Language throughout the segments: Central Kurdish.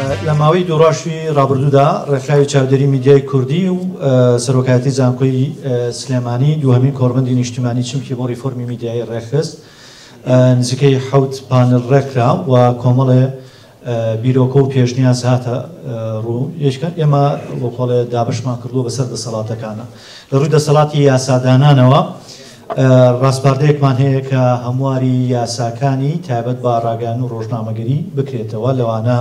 لە ماوەی دووڕاشی ڕابردوودا ڕێکخراوی چاودێری میدیای کوردی و سەرۆکایەتی زانکۆی سلێمانی دووهەمین کۆڕبەندی نیشتیمانی چمکی بۆ ریفۆرمی میدیای ڕێخست نزیکەی 7 پانل ڕێکرا و کۆمەڵێ بیرۆکە و پێشنیاز هاتە ڕوو یەکەن ئێمە بۆ کۆڵێ دابشمان کردووە بەسەر دەسەڵاتەکانە لە ڕووی دەسەڵاتی یاسادانانەوە ڕاستپاردەیەکمان هەیە کە هەمواری یاساکانی تایبەت بە ڕاگەیان و ڕۆژنامەگەری بکرێتەوە لەوانە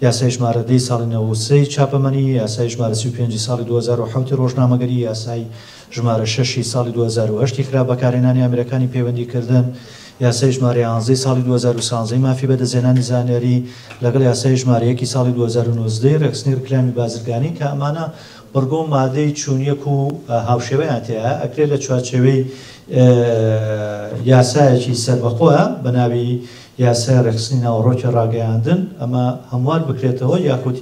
یاسای ژمارە 10 ساڵی 93 چاپەمەنی یاسای ژمارە 35 ساڵی 2007 ڕۆژنامەگەری یاسای ژمارە 6 ساڵی 2008 خرا بەکارهێنانی ئەمریکانی پەیوەندیکردن یاسای ژمارە 11 ساڵی 2013 مافی بەدەستهێنانی زانیاری لەگەڵ یاسای ژمارە 1 ساڵی 2019 ڕێکخستنی ڕکلامی بازرگانی کە ئەمانە بەرگۆ مادەی چوونیەک و هاوشێوەیان تێیە ئەکرێت لە چوارچێوەی یاسایەکی سەربەخۆیە بە ناوی یاسای ڕێکخستنی ناوەڕۆکی ڕاگەیاندن ئەمە هەموار بکرێتەوە یاخود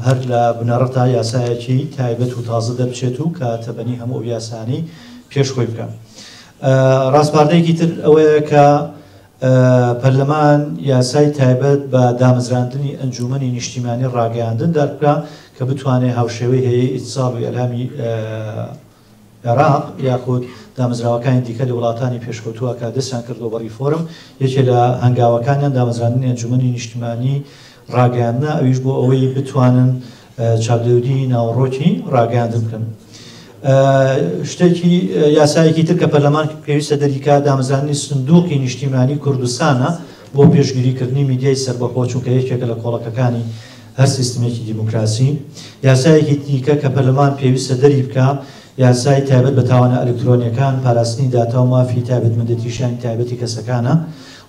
هەر لە بنەڕەتا یاسایەکی تایبەت و تازە دەبچێت و کە تەبەنی هەموو ئەو یاسانی پێشخۆی بکەن. ڕاستپاردەیەکی تر ئەوەیە کە پەرلەمان یاسای تایبەت بە دامەزراندنی ئەنجومەنی نیشتیمانی ڕاگەیاندن دەرکرا کە بتوانێت هاوشێوەی هەیە ئیتساڵ و ئەلهامی عێراق یاخود دامەزراوەکانی دیکە لە وڵاتانی پێشکەوتووە کە دەستیان کردەوە بە ریفۆرم یەکێک لە هەنگاوەکانیان دامەزراندنی ئەنجومەنی نیشتیمانی ڕاگەیاندنە ئەویش بۆ ئەوەی بتوانن چاودێری ناوەڕۆکی ڕاگەیاندن بکەن. شتێکی یاسایەکی تر کە پەرلەمان پێویستە دەریکا دامەزراندنی سندوقی نیشتیمانی کوردستانە بۆ پێشگیریکردنی میدیای سەربەخۆ چونکە یەکێکە لە کۆڵەکەکانی هەر سیستمێکی دیموکراسی. یاسایەکی دیکە کە پەرلەمان پێویستە دەری بکە یاسای تایبەت بە تاوانە ئەلکترۆنیەکان پاراستنی داتا و مافی تایبەتمەندەتیشانی تایبەتی کەسەکانە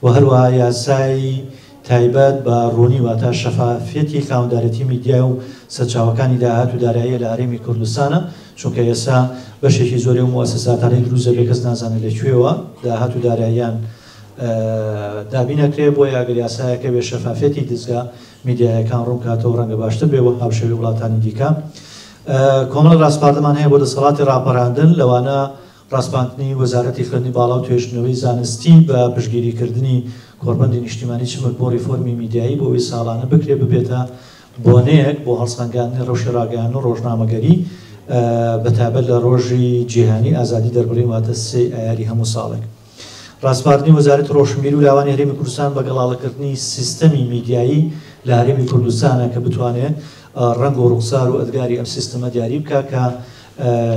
و هەروەها یاسای تایبەت بە ڕوونی واتە شەفافێتی خاوەندارەتی میدیا و سەرچاوەکانی داهات و دارایی لە هەرێمی کوردستانە چونکە ئێستا بەشێکی زۆری و موسساتانەی دروست دەبێت کەس نازانێت لەکوێوە داهات و داراییان دابینەکرێ بۆ یاگەر یاسایەکە بێ شەفافێتی دزگا میدیایەکان ڕوون کاتەوە ڕەنگە باشتر بێ بۆ هاوشێوەی وڵاتانی دیکە. کۆمەڵ ڕاستپاردەمان هەیە بۆ دەسەڵاتی ڕاپەڕاندن لەوانە ڕاستپاردنی وەزارەتی خوێندنی باڵا و توێژینەوەی زانستی بە پشتگیریکردنی کۆڕبەندی نیشتیمانی چمک بۆ ریفۆرمی میدیایی بۆ ئەوەی ساڵانە بکرێ ببێتە بۆنەیەک بۆ هەڵسەنگاندنی ڕەوشی ڕاگەیاندن و ڕۆژنامەگەری بەتایبەت لە ڕۆژی جیهانی ئازادی دەربڕین واتە 3 ئایاری هەموو ساڵێک. ڕاستپاردنی وەزارەتی ڕۆشنبیری و لاوانی هەرێمی کوردستان بە گەڵاڵەکردنی سیستەمی میدیایی لە هەرێمی کوردستانە کە بتوانێت ڕەنگ و ڕوخسار و ئەدگاری ئەم سیستەمە دیاری بکە کە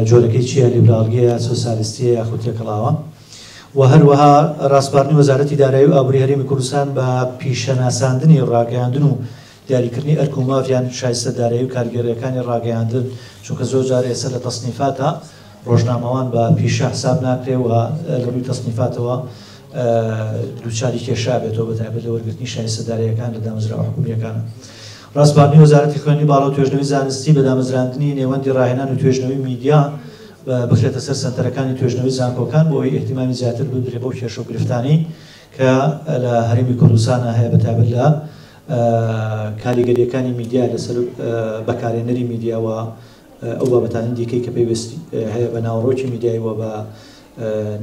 جۆرەکەی چیە لیبراڵگەیە سۆسیالیستیە یاخود تێکەڵاوە و هەروەها ڕاستپاردنی وەزارەتی دارایی و ئابووری هەرێمی کوردستان بە پیشەناساندنی ڕاگەیاندن و دیاریکردنی ئەرک و مافیان شایستە دارایی و کارگەریەکانی ڕاگەیاندن چونکە زۆر جار ئێستا لە تەصنیفاتە ڕۆژنامەوان بە پیشە حساب ناکرێ و لە ڕووی تەصنیفاتەوە دووچاری کێشا بێتەوە بەتایبەت لە وەرگرتنی شایستە داراییەکان لە دامەزراوە حکوومیەکانە. ڕاستپاردنی وەزارەتی خوێندنی باڵا و توێژنەوەی زانستی بە دامەزراندنی نێوەندی ڕاهێنان و توێژنەوەی میدیا بخرێتە سەر سەنتەرەکانی توێژنەوەی زانکۆکان بۆ ئەوەی ئیحتیمامی زیاتر بدرێت بەو کێشە و گرفتانی کە لە هەرێمی کوردستانە هەیە بەتایبەت لە کاریگەریەکانی میدیا لەسەر بەکارهێنەری میدیا و ئەو بابەتانی دیکەی کە پێویست هەیە بە ناوەڕۆکی میدیایەوە بە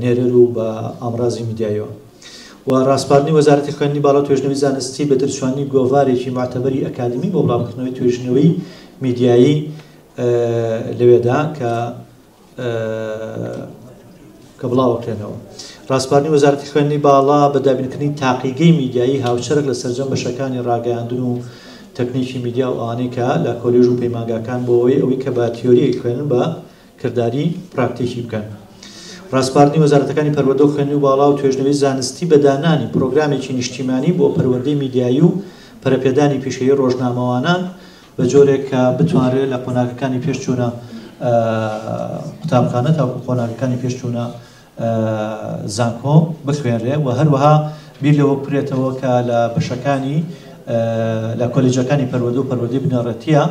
نێرەر و بە ئامڕازی میدیایەوە. و ڕاستپاردنی وەزارەتی خوێندنی باڵا و توێژنەوەی زانستی بە دەرچوانی گۆڤارێکی معتەبەری ئەکادمی بۆ بڵاوکردنەوەی توێژنەوەی میدیایی لەوێدا کە بڵاوکرێنەوە. ڕاستپاردنی وەزارەتی خوێندنی باڵا بە دابینکردنی تاقیگەی میدیایی هاوچەرەک لە سەرجەم بەشەکانی ڕاگەیاندن و تەکنیکی میدیا و ئەوانەی کە لە کۆلێژ و پەیمانگاکان بۆ ئەوەی کە بە تیۆری خوێنن بە کردداری پراکتیکی بکەن. ڕاستپاردنی وەزارەتەکانی پەروەردە و خوێندنی و باڵا و توێژنەوەی زانستی بە دانانی پرۆگرامێکی نیشتیمانی بۆ پەروەردەی میدیایی و پەرەپێدانی پیشەیی ڕۆژنامەوانان بە جۆرێک کە بتوانرێت لە قۆناغەکانی پێشچوونە قوتابخانە تاکو قۆناغەکانی پێشچوونە زانکۆ بخوێنرێ و هەروەها بیر لەوە بکرێتەوە کە لە بەشەکانی لە کۆلێجەکانی پەروەردە و پەروەردەی بنەڕەتیە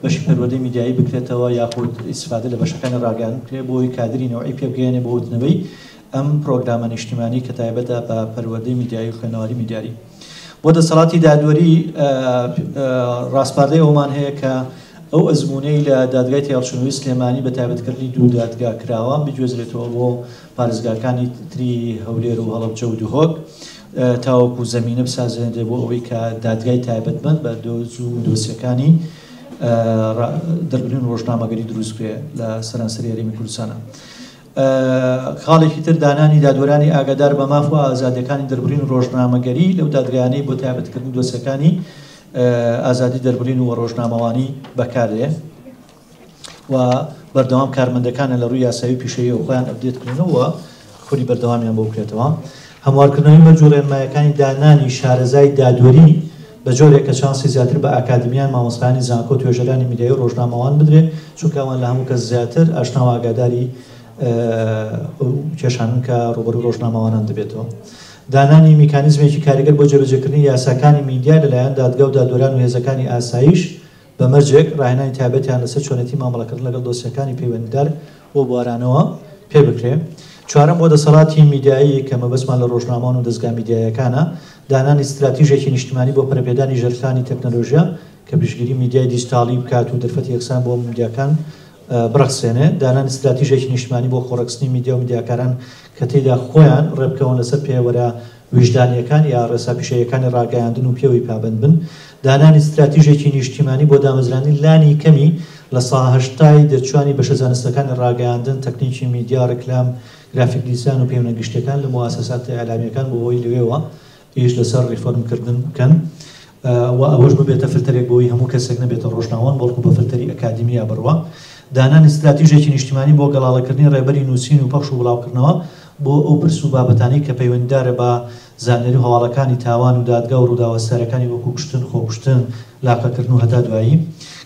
بەشی پەروەردەی میدیایی بکرێتەوە یاخود ئیسفادە لە بەشەکانی ڕاگەیاندن بکرێت بۆی کادری نەوعی پێ بگەێنێ بۆ وتنەوەی ئەم پرۆگرامە نیشتیمانی کە تایبەتە بە پەروەردەی میدیایی و خوێنەواری میدیاری. بۆ دەسەڵاتی دادوەری ڕاستپاردەی ئەومان هەیە کە ئەو ئەزمونەی لە دادگای هێڵچوونەوەی سلێمانی بە تایبەتکردنی دوو دادگا کراوە بجوێزرێتەوە بۆ پارێزگاکانی تری هەولێر و هەڵەبجە و دوهۆک تاوەکو زەمینە بسازێنێت بۆ ئەوەی کە دادگای تایبەتمەند بە دۆسیەکانی دەربڕین ڕۆژنامەگەری دروست بکرێت لە سەرانسەری هەرێمی کوردستانە. خاڵێکی تر دانانی دادوەرانی ئاگادار بە ماف و ئازادیەکانی دەربڕین ڕۆژنامەگەری لەو دادگایانەی بۆ تایبەتکردنی دۆسیەکانی ئازادی دەربڕین و ڕۆژنامەوانی بەکاردێ و بەردەوام کارمەندەکانە لە ڕووی یاسایی پیشەیە و خۆیان ئەپدێتکردنەوە خوری بەردەوامیان بۆ بکرێتەوە. هەموارکردنەوەی مەجووڵێنمایەکانی دانانی شارەزای دادوەری بە جۆرێک کە چانسی زیاتر بە ئاکادمیان مامۆستایانی زانکۆ و توێژەرانی میدیایی و ڕۆژنامەوان بدرێت چونکە ئەوان لە هەموو کەس زیاتر ئاشنا و ئاگاداری کێشانن کە ڕوبەڕووی ڕۆژنامەوانان دەبێتەوە. دانانی میکانیزمێکی کاریگەر بۆ جێبەجێکردنی یاساکانی میدیا لەلایەن دادگا و دادوەران و هێزەکانی ئاسایش بە مەرجێک ڕاهێنانی تایبەتیان لەسەر چۆنەتی مامەڵەکردن لەگەڵ دۆسیەکانی پەیوەندیدار بۆ بوارانەوە پێ بکرێت. چوارەم بۆ دەسەڵاتی میدیایی کە مەبەستمان لە ڕۆژنامەوان و دەستگا میدیایەکانە دانانی استراتیژێکی نیشتیمانی بۆ پەرەپێدانی ژێرخانی تەکنەلۆژیا کە پشتگیری میدیای دیجیتاڵی بکات و دەرفەتی یەکسان بۆ میدیاکان بڕەخسێنێ. دانان استراتیژێکی نیشتیمانی بۆ خۆڕەکستنی میدیا و میدیاکاران کە تێیدا خۆیان ڕێبکەون لەسەر پێوەرە ویژدانیەکان یا ڕێسا پیشەیەکانی ڕاگەیاندن و پێوەی پابند بن. دانانی استراتیژێکی نیشتیمانی بۆ دامەزرانی لانی کەمی لە ساهشتای دەرچوانی بەشە زانستەکانی ڕاگەیاندن تەکنیکی میدیا ڕکلام گرافیک دیزاین و پەیوەندە گشتەکان لە مواسسات ئەعلامیەکان بۆ هۆی لەوێەوە ئیش لەسەر ڕیفۆرمکردن بکەن و ئەوەش ببێتە فلتەرێک بۆی هەموو کەسێک نەبێتە ڕۆژناوان بەڵکو بە فلتەری ئەکادیمیا بڕوە. دانان استراتیژێکی نیشتیمانی بۆ گەڵاڵەکردنی ڕێبەری نووسین و پەخش و بڵاوکردنەوە بۆ ئەو پرس و بابەتانی کە پەیوەندیدارە بە زانیاری و هەواڵەکانی تاوان و دادگا و ڕووداوەستەرەکانی وەکو کوشتن خۆکوشتن لاقەکردن و هەتا دوایی.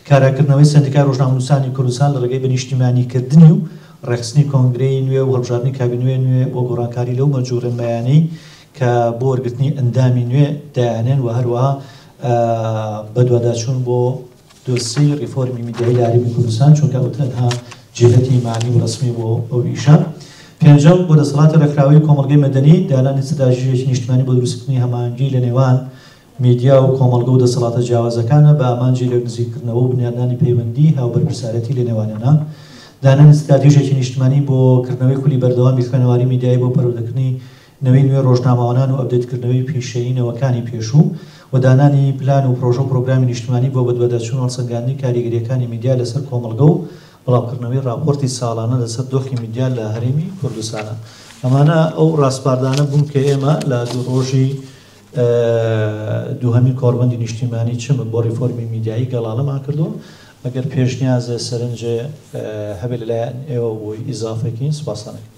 کاراکردنەوەی سندیکای ڕۆژنامەنووسانی کوردستان لە ڕێگەی بە نیشتیمانیکردنی و ڕێخستنی کۆنگرەی نوێ و هەڵبژاردننی کابینەوەی نوێ بۆ گۆڕانکاری لەو مەجووڕێنمایانەی کە بۆ وەرگرتنی ئەندامی نوێ دایانێن و هەروەها بەدواداچوون بۆ دۆسی ڕیفۆرمی میدیایی لە هەرێمی کوردستان چونکە ئەو تەنها جێگەتی معنی و ڕسمی بۆ ئەو ئیشە. پێنجەم بۆ دەسەڵاتی ڕێکخراوەی کۆمەڵگەی مەدەنی دانانی استراتیژیەکی نیشتیمانی بۆ دروستکردنی هەماهەنگی لە نێوان میدیا و کۆمەڵگە و دەسەڵاتە جیاوازەکانە بە ئامانجی لە نزیکردنەوە و بنیادنانی پەیوەندی هاوبەرپرسارەتی لە نێوانیانە. دانانی استراتیژێکی نیشتیمانی بۆ کردنەوەی خولی بەردەوامی خوێنەواری میدیایی بۆ پەروەردەکردنی نەوەی نوێ ڕۆژنامەوانان و ئەپدێتکردنەوەی پیشەیینەوەکانی پێشوو و دانانی پلان و پرۆژە و پرۆگرامی نیشتیمانی بۆ بەدواداچوون هەڵسەنگاندنی کاریگەریەکانی میدیا لەسەر کۆمەڵگە و بڵاوکردنەوەی راپۆرتی ساڵانە لەسەر دۆخی میدیا لە هەرێمی کوردستانە. ئەمانە ئەو ڕاستپاردانە بوون کە ئێمە لە دوو ڕۆژی دووهەمین کۆڕبەندی نیشتیمانی چم بۆ ڕیفۆرمی میدیایی گەڵاڵەمان کردووە. ئەگەر پێشنیازە سەرنجە هەبێت لەلایەن ئێوە بۆی ئیزافەکەین سوپاسانەکەین.